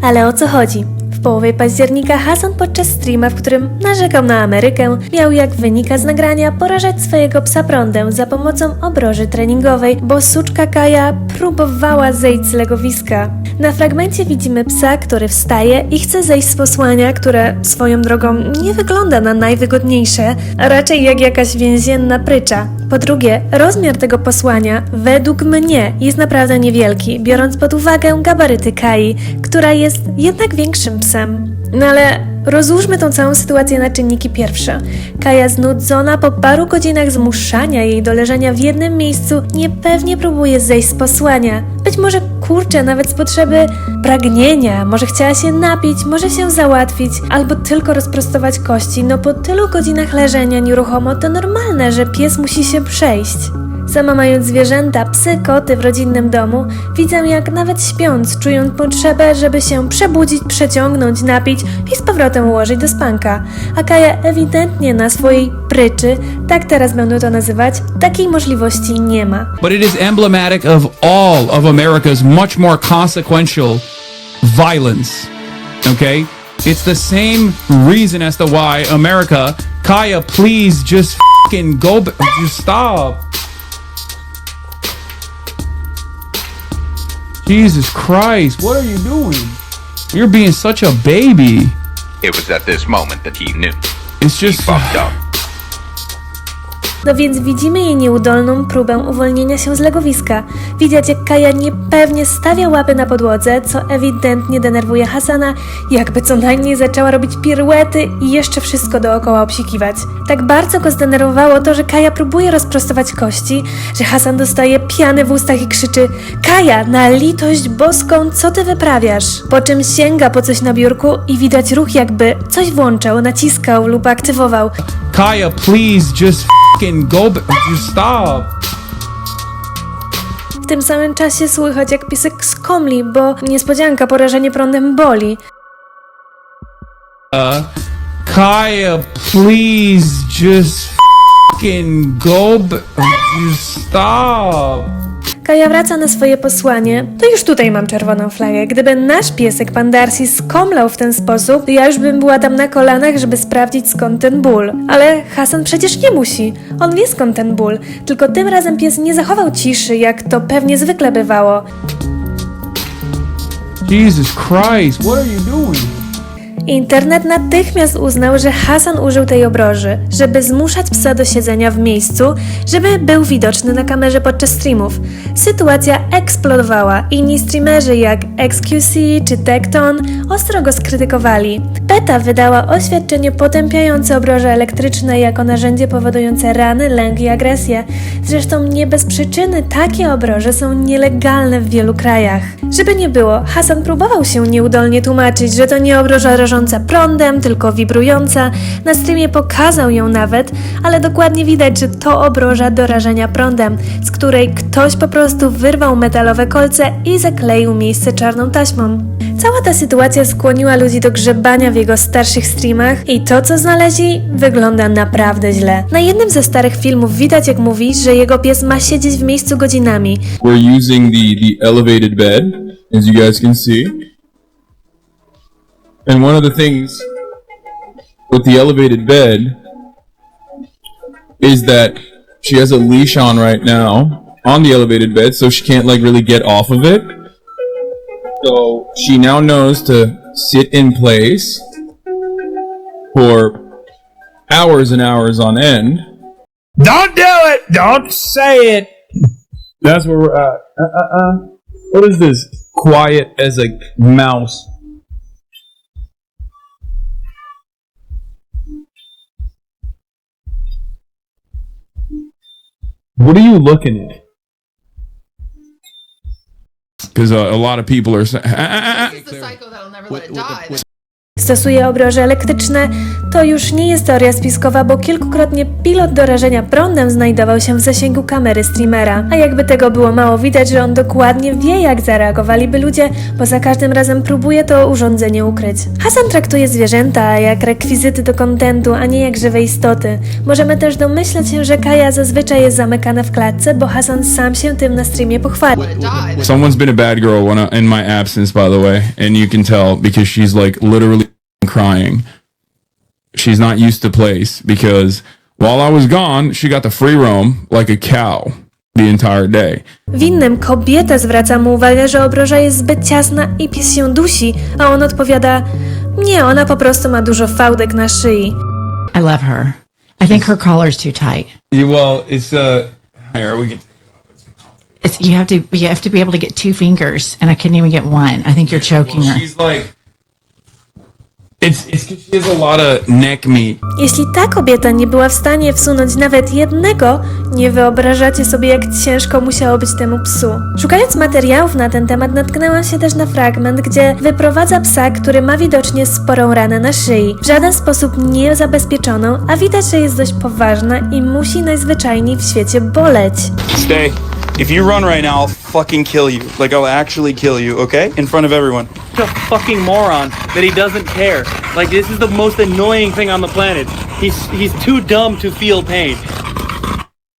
Ale o co chodzi? W połowie października Hasan podczas streama, w którym narzekał na Amerykę, miał, jak wynika z nagrania, porażać swojego psa prądem za pomocą obroży treningowej, bo suczka Kaja próbowała zejść z legowiska. Na fragmencie widzimy psa, który wstaje i chce zejść z posłania, które swoją drogą nie wygląda na najwygodniejsze, a raczej jak jakaś więzienna prycza. Po drugie, rozmiar tego posłania według mnie jest naprawdę niewielki, biorąc pod uwagę gabaryty Kai, która jest jednak większym psem. No ale rozłóżmy tą całą sytuację na czynniki pierwsze. Kaja znudzona po paru godzinach zmuszania jej do leżenia w jednym miejscu niepewnie próbuje zejść z posłania. Być może kurczę nawet z potrzeby pragnienia, może chciała się napić, może się załatwić, albo tylko rozprostować kości. No po tylu godzinach leżenia nieruchomo to normalne, że pies musi się przejść. Sama mając zwierzęta, psy, koty w rodzinnym domu, widzę jak nawet śpiąc czują potrzebę, żeby się przebudzić, przeciągnąć, napić i z powrotem ułożyć do spanka. A Kaja ewidentnie na swojej pryczy, tak teraz będę to nazywać, takiej możliwości nie ma. But it is emblematic of all of America's much more consequential violence. Okay? It's the same reason as to why America, Kaya, please just fucking go, just stop. Jesus Christ, what are you doing? You're being such a baby. It was at this moment that he knew. It's He just... fucked up. No więc widzimy jej nieudolną próbę uwolnienia się z legowiska. Widać jak Kaja niepewnie stawia łapy na podłodze, co ewidentnie denerwuje Hasana, jakby co najmniej zaczęła robić piruety i jeszcze wszystko dookoła obsikiwać. Tak bardzo go zdenerwowało to, że Kaja próbuje rozprostować kości, że Hasan dostaje piany w ustach i krzyczy: Kaja, na litość boską, co ty wyprawiasz? Po czym sięga po coś na biurku i widać ruch, jakby coś włączał, naciskał lub aktywował. Kaya, please just fucking go, just stop. W tym samym czasie słychać jak piesek skomli, bo niespodzianka, porażenie prądem boli. Kaya, please just fucking go, just stop. Kaja wraca na swoje posłanie. To już tutaj mam czerwoną flagę. Gdyby nasz piesek, pan Darcy, skomlał w ten sposób, to ja już bym była tam na kolanach, żeby sprawdzić skąd ten ból. Ale Hasan przecież nie musi. On wie skąd ten ból. Tylko tym razem pies nie zachował ciszy, jak to pewnie zwykle bywało. Jesus Christ, what are you doing? Internet natychmiast uznał, że Hasan użył tej obroży, żeby zmuszać psa do siedzenia w miejscu, żeby był widoczny na kamerze podczas streamów. Sytuacja eksplodowała. Inni streamerzy jak XQC czy Tekton ostro go skrytykowali. PETA wydała oświadczenie potępiające obroże elektryczne jako narzędzie powodujące rany, lęk i agresję. Zresztą nie bez przyczyny takie obroże są nielegalne w wielu krajach. Żeby nie było, Hasan próbował się nieudolnie tłumaczyć, że to nie obroża rażąca prądem, tylko wibrująca. Na streamie pokazał ją nawet, ale dokładnie widać, że to obroża do rażenia prądem, z której ktoś po prostu wyrwał metalowe kolce i zakleił miejsce czarną taśmą. Cała ta sytuacja skłoniła ludzi do grzebania w jego starszych streamach i to, co znaleźli, wygląda naprawdę źle. Na jednym ze starych filmów widać, jak mówi, że jego pies ma siedzieć w miejscu godzinami. We're using the elevated bed, as you guys can see. And one of the things with the elevated bed is that she has a leash on right now on the elevated bed, so she can't like really get off of it. So she now knows to sit in place for hours and hours on end. Don't do it! Don't say it! That's where we're at. What is this? Quiet as a mouse. What are you looking at? Because a lot of people are saying... He's the psycho that'll never let it die. Stosuje obroże elektryczne, to już nie jest teoria spiskowa, bo kilkukrotnie pilot do rażenia prądem znajdował się w zasięgu kamery streamera. A jakby tego było mało, widać, że on dokładnie wie, jak zareagowaliby ludzie, bo za każdym razem próbuje to urządzenie ukryć. Hasan traktuje zwierzęta jak rekwizyty do kontentu, a nie jak żywe istoty. Możemy też domyślać się, że Kaja zazwyczaj jest zamykana w klatce, bo Hasan sam się tym na streamie pochwalił. Someone's been a bad girl in my absence, by the way, and you can tell because she's like literally crying. She's not used to place because while I was gone, she got to free roam like a cow the entire day. W innym kobieta zwraca mu uwagę, że obroża jest zbyt ciasna i pies się dusi, a on odpowiada: nie, ona po prostu ma dużo fałdek na szyi. I love her. I think her collar's too tight. Well, it's here we can. You have to be able to get 2 fingers, and I couldn't even get one. I think you're choking her. She's like, it's 'cause she has a lot of neck meat. Jeśli ta kobieta nie była w stanie wsunąć nawet jednego, nie wyobrażacie sobie, jak ciężko musiało być temu psu. Szukając materiałów na ten temat, natknęłam się też na fragment, gdzie wyprowadza psa, który ma widocznie sporą ranę na szyi. W żaden sposób nie zabezpieczoną, a widać, że jest dość poważna i musi najzwyczajniej w świecie boleć. Stay. If you run right now, I'll fucking kill you. Like, I'll actually kill you, okay? In front of everyone. A fucking moron that he doesn't care. Like, this is the most annoying thing on the planet. He's too dumb to feel pain.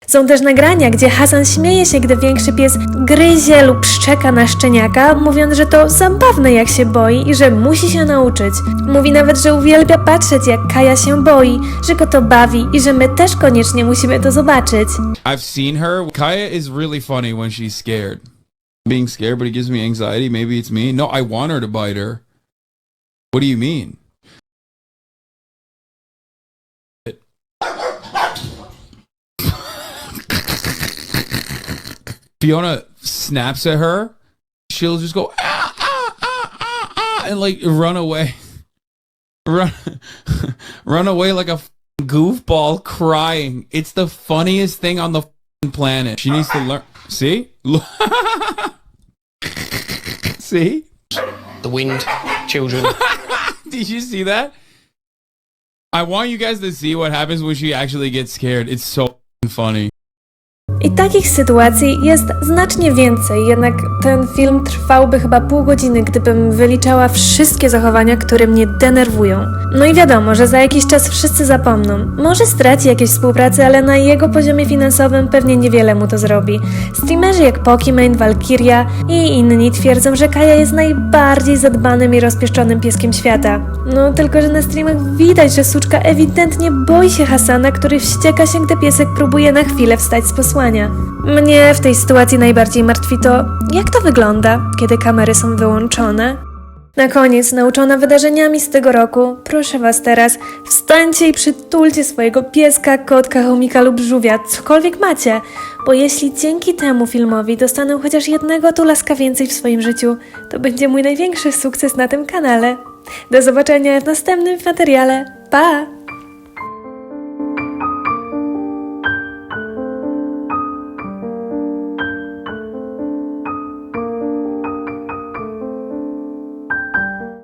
Są też nagrania, gdzie Hasan śmieje się, gdy większy pies gryzie lub szczeka na szczeniaka, mówiąc, że to zabawne, jak się boi i że musi się nauczyć. Mówi nawet, że uwielbia patrzeć, jak Kaja się boi, że go to bawi i że my też koniecznie musimy to zobaczyć. I've seen her. Kaya is really funny when she's scared. Being scared, but it gives me anxiety. Maybe it's me. No, I want her to bite her. What do you mean? Fiona snaps at her, she'll just go ah, ah, ah, ah, ah, and like run away. Run away like a goofball crying. It's the funniest thing on the planet. She needs to learn. See? See? The wind, children. Did you see that? I want you guys to see what happens when she actually gets scared. It's so funny. I takich sytuacji jest znacznie więcej, jednak ten film trwałby chyba pół godziny, gdybym wyliczała wszystkie zachowania, które mnie denerwują. No i wiadomo, że za jakiś czas wszyscy zapomną. Może straci jakieś współpracy, ale na jego poziomie finansowym pewnie niewiele mu to zrobi. Streamerzy jak Pokimane, Valkyria i inni twierdzą, że Kaja jest najbardziej zadbanym i rozpieszczonym pieskiem świata. No tylko, że na streamach widać, że suczka ewidentnie boi się Hasana, który wścieka się, gdy piesek próbuje na chwilę wstać z posłania. Mnie w tej sytuacji najbardziej martwi to, jak to wygląda, kiedy kamery są wyłączone. Na koniec, nauczona wydarzeniami z tego roku, proszę was teraz, wstańcie i przytulcie swojego pieska, kotka, chomika lub żółwia, cokolwiek macie, bo jeśli dzięki temu filmowi dostanę chociaż jednego tulaska więcej w swoim życiu, to będzie mój największy sukces na tym kanale. Do zobaczenia w następnym materiale. Pa!